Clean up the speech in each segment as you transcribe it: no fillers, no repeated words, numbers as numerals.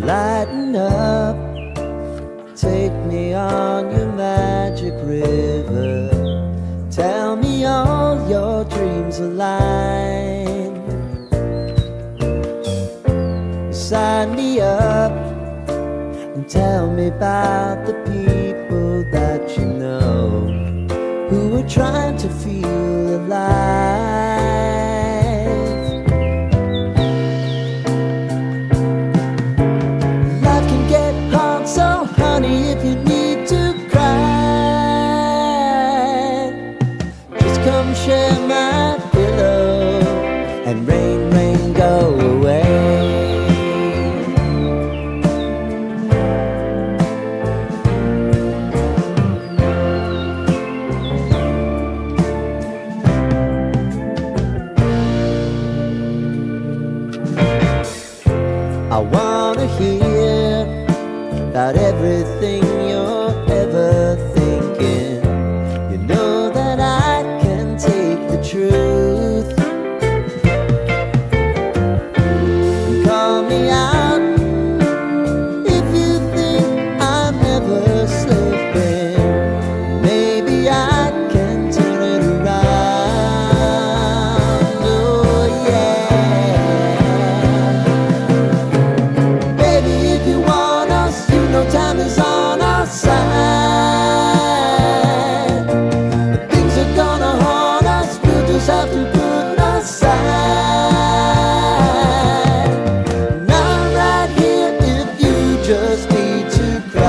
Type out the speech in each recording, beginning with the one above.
Lighten up, take me on your magic river. Tell me all your dreams align. Sign me up and tell me about the people that you know who are trying to feel alive. Life can get hard, so honey, if you need to cry, just come share my pillow and rain, rain, go away. I wanna hear about everything you're ever thinking. You know that I can take the truth. Call me out if you think I'm never slipping. Maybe I can turn it around. Oh yeah. Baby, if you want us, you know time is on our side. But things are gonna haunt us, we'll just have to put aside. And I'm right here if you just need to cry.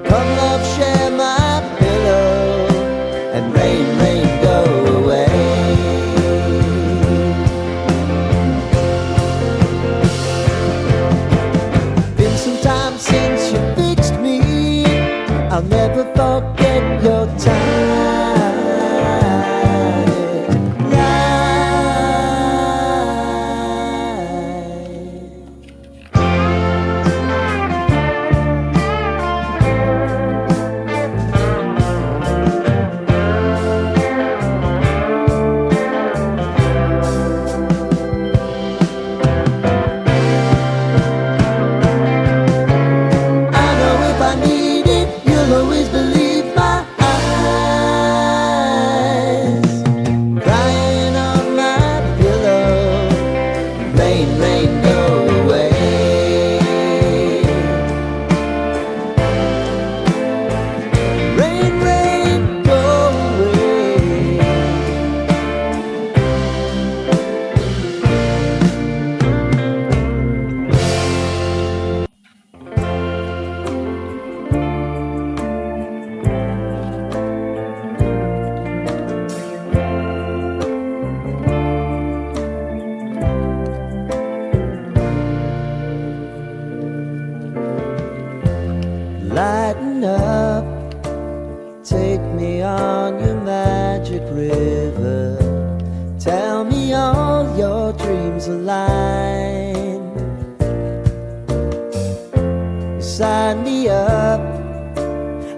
Come love, share my pillow and rain, rain, go away. Been some time since you fixed me. I'll never forget your time. I know if I need it, you'll always believe my eyes. Crying on my pillow, rain, rain, go away. Rain, rain, go away. Lighten up, take me on your magic river. Tell me all your dreams align. Sign me up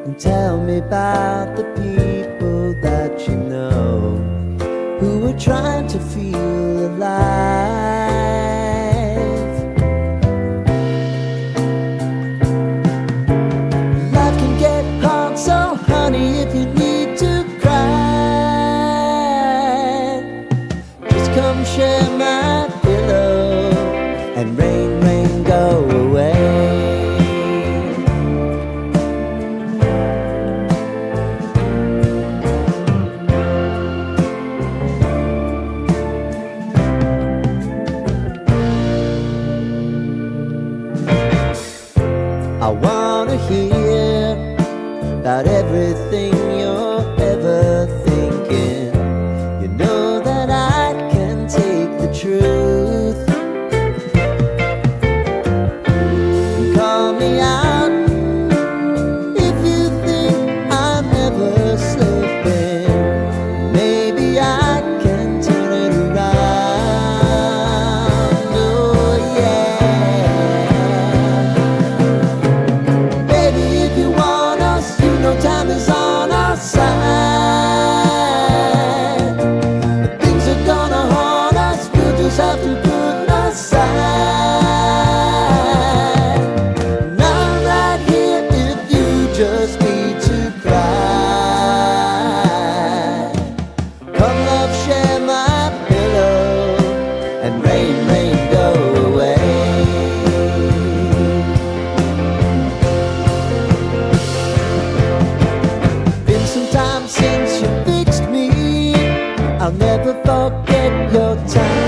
and tell me about the people that you know who are trying to feel alive. Life can get hard, so honey, if you need to cry, just come share my pillow and rain, rain, go away. I wanna hear about everything you're ever thinking. You know that I can take the truth. Call me out if you think I'm never slipping. Maybe I can turn it around. Oh yeah. Baby, if you want us, you know time is on and rain, rain, go away. Been some time since you fixed me. I'll never forget your time.